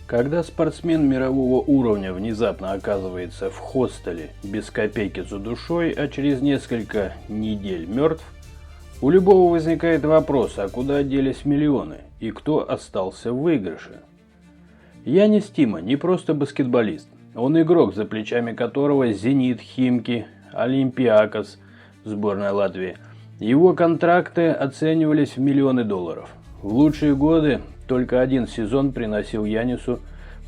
Когда спортсмен мирового уровня внезапно оказывается в хостеле без копейки за душой, а через несколько недель мертв, у любого возникает вопрос, а куда делись миллионы и кто остался в выигрыше? Янис Тима не просто баскетболист, он игрок, за плечами которого «Зенит», «Химки», «Олимпиакос», сборная Латвии. Его контракты оценивались в миллионы долларов. В лучшие годы только один сезон приносил Янису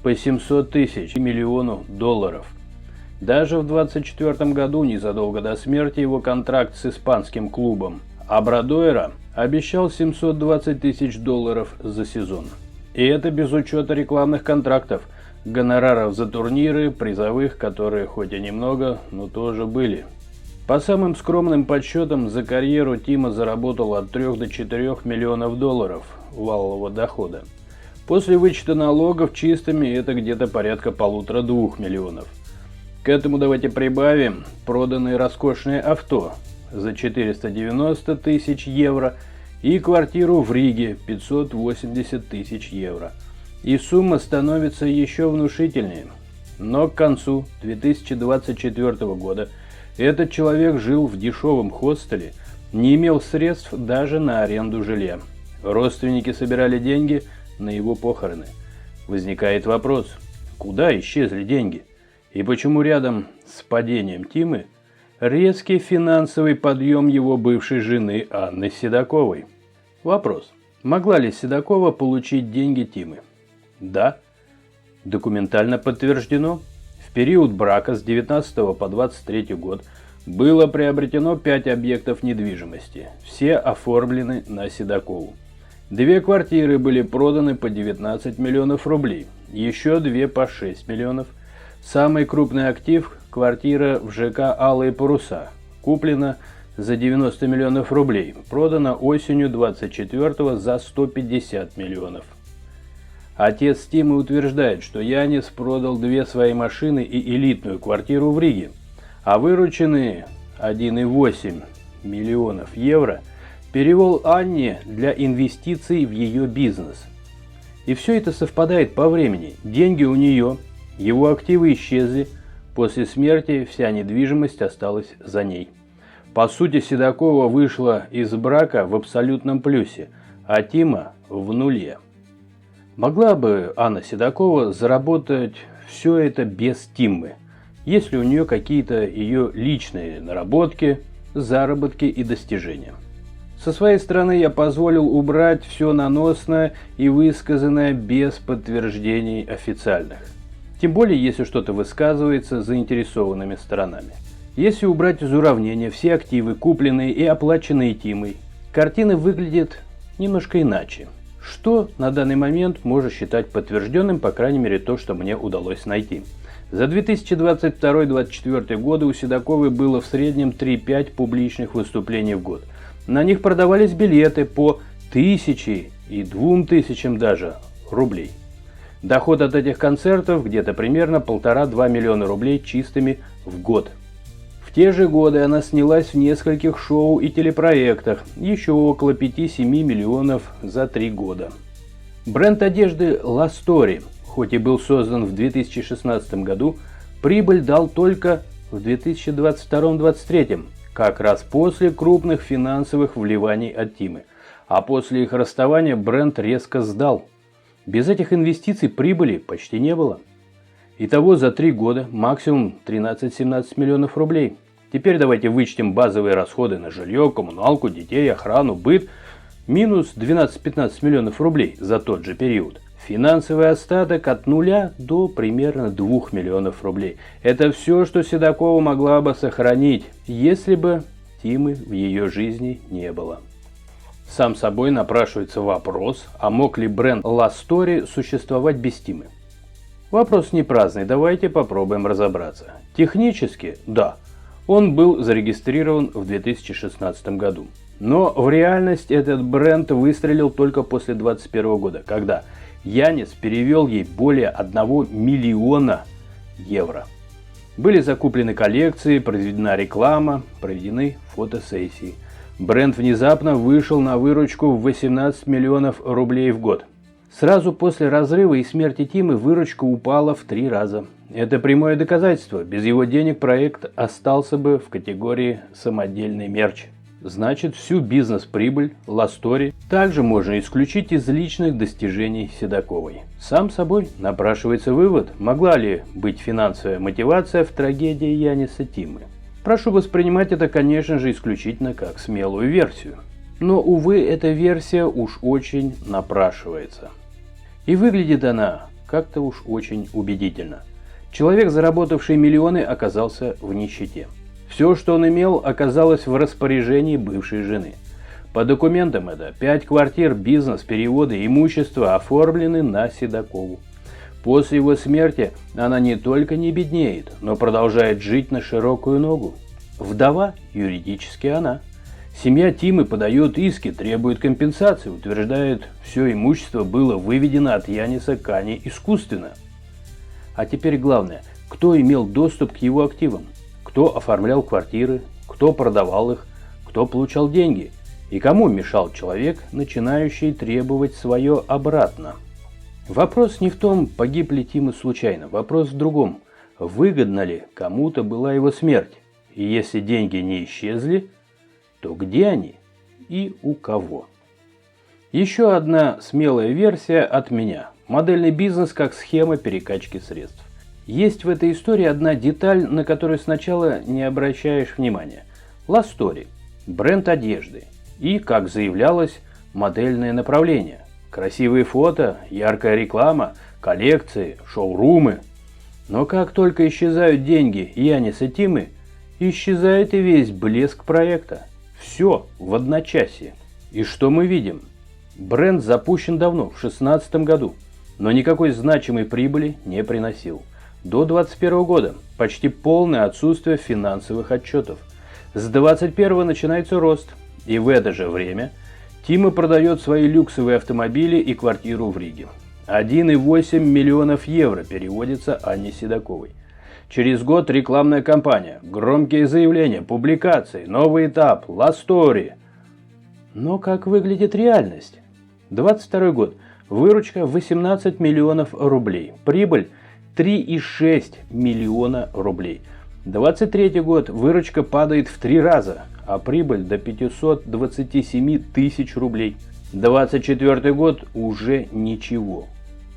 по 700 тысяч и миллиону долларов. Даже в 24 году, незадолго до смерти, его контракт с испанским клубом Обрадойра обещал 720 тысяч долларов за сезон. И это без учета рекламных контрактов, гонораров за турниры, призовых, которые хоть и немного, но тоже были. По самым скромным подсчетам, за карьеру Тима заработал от 3 до 4 миллионов долларов валового дохода. После вычета налогов чистыми это где-то порядка 1,5–2 миллионов. К этому давайте прибавим проданные роскошные авто за 490 тысяч евро и квартиру в Риге 580 тысяч евро. И сумма становится еще внушительнее. Но к концу 2024 года этот человек жил в дешевом хостеле, не имел средств даже на аренду жилья. Родственники собирали деньги на его похороны. Возникает вопрос, куда исчезли деньги? И почему рядом с падением Тимы резкий финансовый подъем его бывшей жены Анны Седоковой? Вопрос, могла ли Седокова получить деньги Тимы? Да, документально подтверждено. В период брака с 19 по 23 год было приобретено 5 объектов недвижимости, все оформлены на Седокову. 2 квартиры были проданы по 19 миллионов рублей, еще 2 по 6 миллионов. Самый крупный актив – квартира в ЖК «Алые паруса», куплена за 90 миллионов рублей, продана осенью 24-го за 150 миллионов. Отец Тимы утверждает, что Янис продал 2 свои машины и элитную квартиру в Риге, а вырученные 1,8 миллионов евро перевел Анне для инвестиций в ее бизнес. И все это совпадает по времени. Деньги у нее, его активы исчезли, после смерти вся недвижимость осталась за ней. По сути, Седокова вышла из брака в абсолютном плюсе, а Тима в нуле. Могла бы Анна Седокова заработать все это без Тимы, если у нее какие-то ее личные наработки, заработки и достижения. Со своей стороны я позволил убрать все наносное и высказанное без подтверждений официальных. Тем более, если что-то высказывается заинтересованными сторонами. Если убрать из уравнения все активы, купленные и оплаченные Тимой, картина выглядит немножко иначе. Что на данный момент можно считать подтвержденным, по крайней мере, то, что мне удалось найти. За 2022-2024 годы у Седоковой было в среднем 3-5 публичных выступлений в год. На них продавались билеты по 1000 и 2000 даже рублей. Доход от этих концертов где-то примерно 1,5–2 миллиона рублей чистыми в год. В те же годы она снялась в нескольких шоу и телепроектах, еще около 5–7 миллионов за 3 года. Бренд одежды La Story, хоть и был создан в 2016 году, прибыль дал только в 2022-2023, как раз после крупных финансовых вливаний от Тимы. А после их расставания бренд резко сдал. Без этих инвестиций прибыли почти не было. Итого за 3 года максимум 13–17 миллионов рублей. Теперь давайте вычтем базовые расходы на жилье, коммуналку, детей, охрану, быт. Минус 12–15 миллионов рублей за тот же период. Финансовый остаток от 0 до примерно 2 миллионов рублей. Это все, что Седокова могла бы сохранить, если бы Тимы в ее жизни не было. Сам собой напрашивается вопрос, а мог ли бренд La Story существовать без Тимы? Вопрос не праздный, давайте попробуем разобраться. Технически, да, он был зарегистрирован в 2016 году. Но в реальность этот бренд выстрелил только после 2021 года, когда Янис перевел ей более 1 миллиона евро. Были закуплены коллекции, произведена реклама, проведены фотосессии. Бренд внезапно вышел на выручку в 18 миллионов рублей в год. Сразу после разрыва и смерти Тимы выручка упала в 3 раза. Это прямое доказательство. Без его денег проект остался бы в категории самодельный мерч. Значит, всю бизнес-прибыль Ластори также можно исключить из личных достижений Седоковой. Сам собой напрашивается вывод, могла ли быть финансовая мотивация в трагедии Яниса Тимы. Прошу воспринимать это, конечно же, исключительно как смелую версию. Но, увы, эта версия уж очень напрашивается. И выглядит она как-то уж очень убедительно. Человек, заработавший миллионы, оказался в нищете. Все, что он имел, оказалось в распоряжении бывшей жены. По документам это 5 квартир, бизнес, переводы, имущество оформлены на Седокову. После его смерти она не только не беднеет, но продолжает жить на широкую ногу. Вдова юридически она. Семья Тимы подает иски, требует компенсации, утверждает, все имущество было выведено от Яниса Кани искусственно. А теперь главное, кто имел доступ к его активам? Кто оформлял квартиры, кто продавал их, кто получал деньги и кому мешал человек, начинающий требовать свое обратно. Вопрос не в том, погиб ли Тима случайно, вопрос в другом. Выгодна ли кому-то была его смерть? И если деньги не исчезли, то где они и у кого? Еще одна смелая версия от меня. Модельный бизнес как схема перекачки средств. Есть в этой истории одна деталь, на которую сначала не обращаешь внимания. Ластори – бренд одежды и, как заявлялось, модельное направление. Красивые фото, яркая реклама, коллекции, шоурумы. Но как только исчезают деньги Яниса Тимы, исчезает и весь блеск проекта. Все в одночасье. И что мы видим? Бренд запущен давно, в 2016 году, но никакой значимой прибыли не приносил. До 2021 года почти полное отсутствие финансовых отчетов. С 2021 начинается рост, и в это же время Тима продает свои люксовые автомобили и квартиру в Риге. 1,8 миллионов евро переводится Анне Седоковой. Через год рекламная кампания, громкие заявления, публикации, новый этап, Ластори. Но как выглядит реальность? 22 год. Выручка 18 миллионов рублей. Прибыль 3,6 миллиона рублей. 23 год. Выручка падает в 3 раза, а прибыль до 527 тысяч рублей. 24 год. Уже ничего.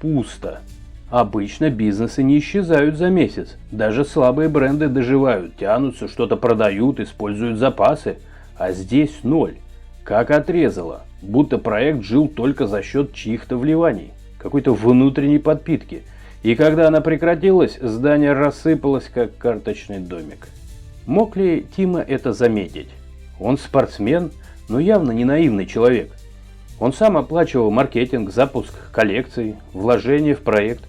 Пусто. Обычно бизнесы не исчезают за месяц. Даже слабые бренды доживают, тянутся, что-то продают, используют запасы. А здесь ноль. Как отрезало. Будто проект жил только за счет чьих-то вливаний. Какой-то внутренней подпитки. И когда она прекратилась, здание рассыпалось, как карточный домик. Мог ли Тима это заметить? Он спортсмен, но явно не наивный человек. Он сам оплачивал маркетинг, запуск коллекций, вложения в проект.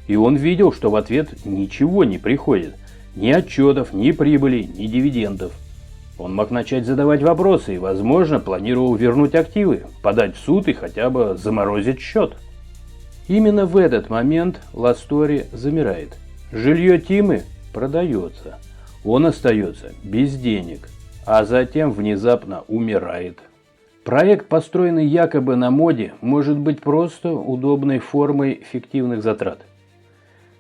И он видел, что в ответ ничего не приходит. Ни отчетов, ни прибыли, ни дивидендов. Он мог начать задавать вопросы и, возможно, планировал вернуть активы, подать в суд и хотя бы заморозить счет. Именно в этот момент Ластори замирает. Жилье Тимы продается. Он остается без денег, а затем внезапно умирает. Проект, построенный якобы на моде, может быть просто удобной формой фиктивных затрат.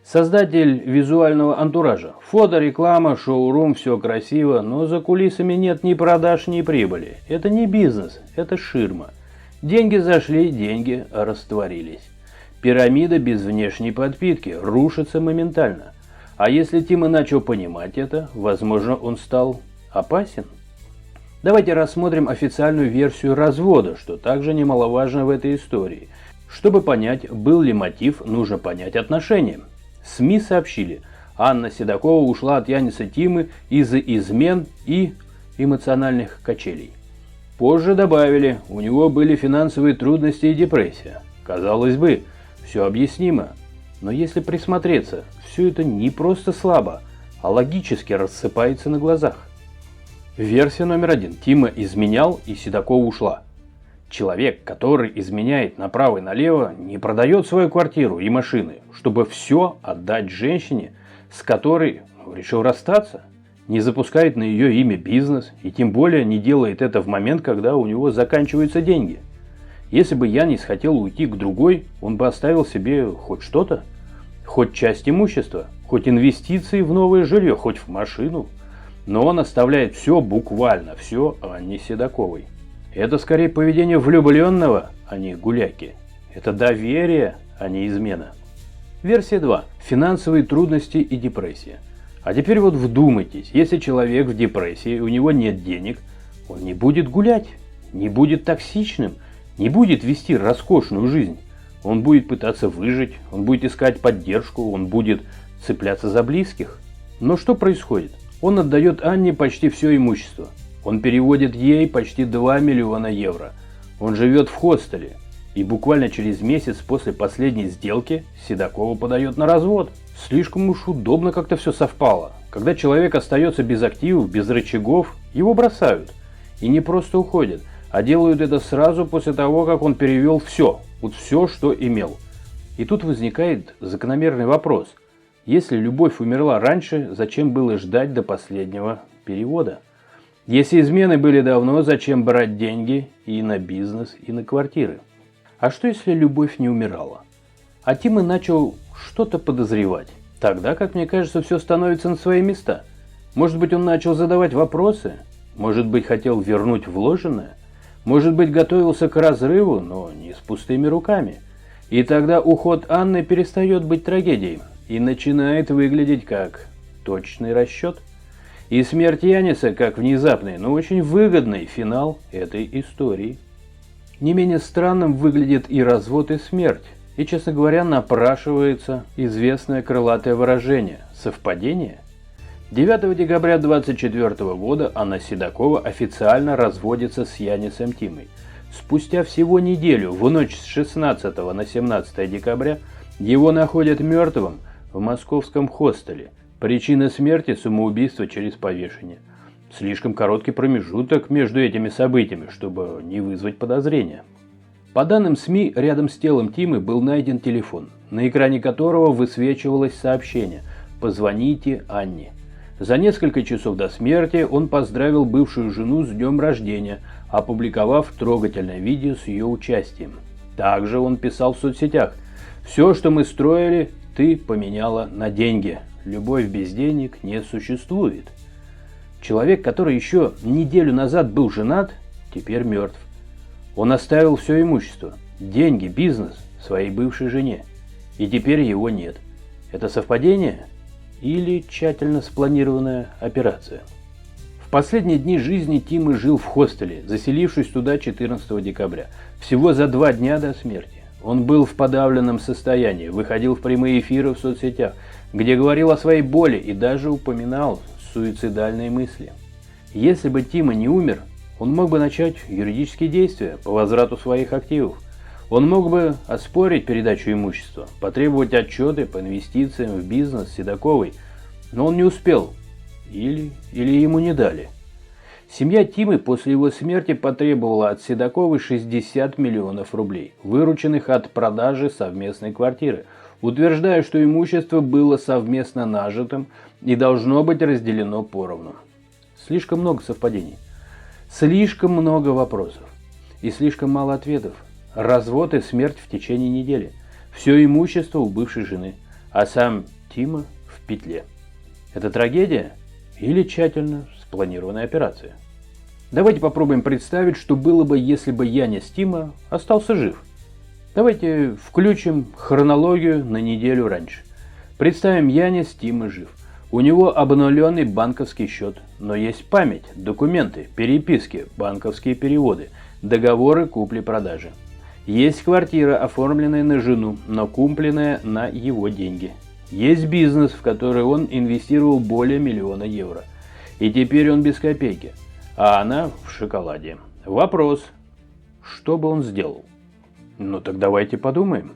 Создатель визуального антуража. Фото, реклама, шоурум, все красиво, но за кулисами нет ни продаж, ни прибыли. Это не бизнес, это ширма. Деньги зашли, деньги растворились. Пирамида без внешней подпитки рушится моментально. А если Тима начал понимать это, возможно, он стал опасен. Давайте рассмотрим официальную версию развода, что также немаловажно в этой истории. Чтобы понять, был ли мотив, нужно понять отношения. СМИ сообщили, Анна Седокова ушла от Яниса Тимы из-за измен и эмоциональных качелей. Позже добавили, у него были финансовые трудности и депрессия. Казалось бы, все объяснимо. Но если присмотреться, все это не просто слабо, а логически рассыпается на глазах. Версия номер 1. Тима изменял, и Седокова ушла. Человек, который изменяет направо и налево, не продает свою квартиру и машины, чтобы все отдать женщине, с которой решил расстаться, не запускает на ее имя бизнес и тем более не делает это в момент, когда у него заканчиваются деньги. Если бы Янис хотел уйти к другой, он бы оставил себе хоть что-то, хоть часть имущества, хоть инвестиции в новое жилье, хоть в машину. Но он оставляет все, буквально все, Анне Седоковой. Это скорее поведение влюбленного, а не гуляки. Это доверие, а не измена. Версия 2. Финансовые трудности и депрессия. А теперь вот вдумайтесь, если человек в депрессии, у него нет денег, он не будет гулять, не будет токсичным, не будет вести роскошную жизнь. Он будет пытаться выжить, он будет искать поддержку, он будет цепляться за близких. Но что происходит? Он отдает Анне почти все имущество. Он переводит ей почти 2 миллиона евро. Он живет в хостеле. И буквально через месяц после последней сделки Седокова подает на развод. Слишком уж удобно как-то все совпало. Когда человек остается без активов, без рычагов, его бросают. И не просто уходят, а делают это сразу после того, как он перевел все. Вот все, что имел. И тут возникает закономерный вопрос. Если любовь умерла раньше, зачем было ждать до последнего перевода? Если измены были давно, зачем брать деньги и на бизнес, и на квартиры? А что если любовь не умирала? А Тима начал что-то подозревать. Тогда, как мне кажется, все становится на свои места. Может быть, он начал задавать вопросы? Может быть, хотел вернуть вложенное? Может быть, готовился к разрыву, но не с пустыми руками? И тогда уход Анны перестает быть трагедией и начинает выглядеть как точный расчет. И смерть Яниса как внезапный, но очень выгодный финал этой истории. Не менее странным выглядит и развод, и смерть. И, честно говоря, напрашивается известное крылатое выражение «совпадение?». 9 декабря 1924 года Анна Седокова официально разводится с Янисом Тимой. Спустя всего неделю, в ночь с 16 на 17 декабря, его находят мертвым в московском хостеле. Причина смерти – самоубийство через повешение. Слишком короткий промежуток между этими событиями, чтобы не вызвать подозрения. По данным СМИ, рядом с телом Тимы был найден телефон, на экране которого высвечивалось сообщение «Позвоните Анне». За несколько часов до смерти он поздравил бывшую жену с днем рождения, опубликовав трогательное видео с ее участием. Также он писал в соцсетях: «Все, что мы строили, ты поменяла на деньги. Любовь без денег не существует». Человек, который еще неделю назад был женат, теперь мертв. Он оставил все имущество, деньги, бизнес своей бывшей жене. И теперь его нет. Это совпадение или тщательно спланированная операция? В последние дни жизни Тимы жил в хостеле, заселившись туда 14 декабря, всего за 2 дня до смерти. Он был в подавленном состоянии, выходил в прямые эфиры в соцсетях, где говорил о своей боли и даже упоминал суицидальные мысли. Если бы Тима не умер, он мог бы начать юридические действия по возврату своих активов. Он мог бы оспорить передачу имущества, потребовать отчеты по инвестициям в бизнес Седоковой, но он не успел или ему не дали. Семья Тимы после его смерти потребовала от Седоковой 60 миллионов рублей, вырученных от продажи совместной квартиры, утверждая, что имущество было совместно нажитым и должно быть разделено поровну. Слишком много совпадений, слишком много вопросов и слишком мало ответов. Развод и смерть в течение недели. Все имущество у бывшей жены, а сам Тима в петле. Это трагедия или тщательно спланированная операция? Давайте попробуем представить, что было бы, если бы Янис Тима остался жив. Давайте включим хронологию на неделю раньше. Представим, Янис Тима жив. У него обнуленный банковский счет, но есть память, документы, переписки, банковские переводы, договоры купли-продажи. Есть квартира, оформленная на жену, но купленная на его деньги. Есть бизнес, в который он инвестировал более 1 миллиона евро. И теперь он без копейки, а она в шоколаде. Вопрос, что бы он сделал? Ну так давайте подумаем.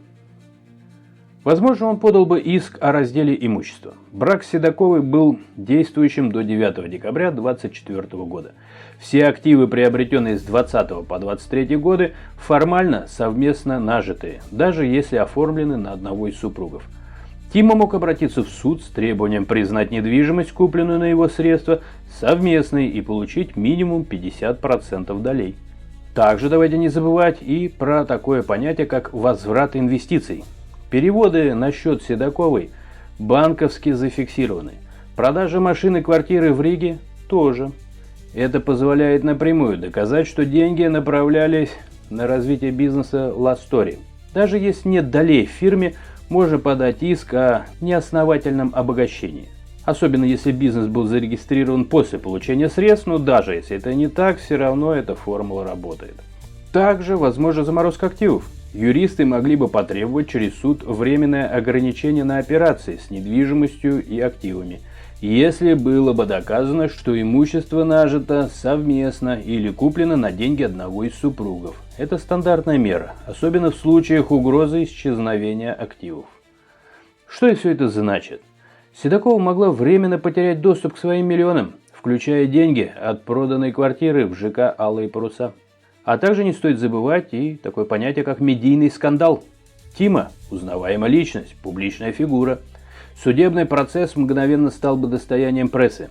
Возможно, он подал бы иск о разделе имущества. Брак с Седоковой был действующим до 9 декабря 1924 года. Все активы, приобретенные с 20 по 23 годы, формально совместно нажитые, даже если оформлены на одного из супругов. Тима мог обратиться в суд с требованием признать недвижимость, купленную на его средства, совместной и получить минимум 50% долей. Также давайте не забывать и про такое понятие, как возврат инвестиций. Переводы на счет Седоковой банковски зафиксированы. Продажа машины, квартиры в Риге тоже. Это позволяет напрямую доказать, что деньги направлялись на развитие бизнеса Ластори. Даже если нет долей в фирме, можно подать иск о неосновательном обогащении. Особенно если бизнес был зарегистрирован после получения средств, но даже если это не так, все равно эта формула работает. Также возможна заморозка активов. Юристы могли бы потребовать через суд временное ограничение на операции с недвижимостью и активами, если было бы доказано, что имущество нажито совместно или куплено на деньги одного из супругов. Это стандартная мера, особенно в случаях угрозы исчезновения активов. Что и все это значит? Седокова могла временно потерять доступ к своим миллионам, включая деньги от проданной квартиры в ЖК «Алые паруса». А также не стоит забывать и такое понятие, как медийный скандал. Тима – узнаваемая личность, публичная фигура. Судебный процесс мгновенно стал бы достоянием прессы.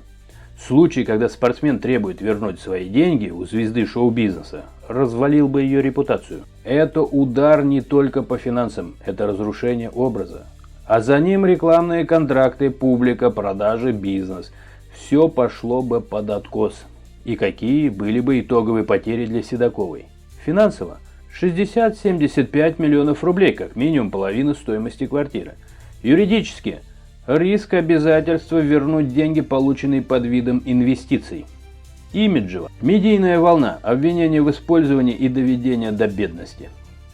Случай, когда спортсмен требует вернуть свои деньги у звезды шоу-бизнеса, развалил бы ее репутацию. Это удар не только по финансам, это разрушение образа. А за ним рекламные контракты, публика, продажи, бизнес. Все пошло бы под откос. И какие были бы итоговые потери для Седоковой? Финансово 60-75 миллионов рублей, как минимум половина стоимости квартиры. Юридически риск обязательства вернуть деньги, полученные под видом инвестиций. Имиджево медийная волна, обвинения в использовании и доведения до бедности.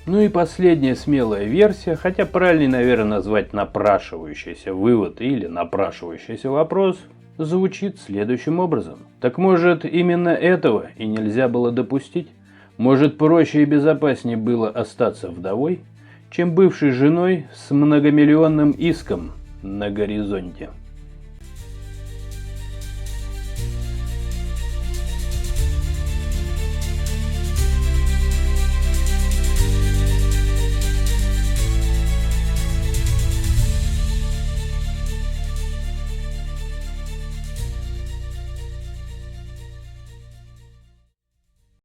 Ну и последняя смелая версия, хотя правильнее, наверное, назвать напрашивающийся вывод или напрашивающийся вопрос, звучит следующим образом. Так может, именно этого и нельзя было допустить? Может, проще и безопаснее было остаться вдовой, чем бывшей женой с многомиллионным иском на горизонте?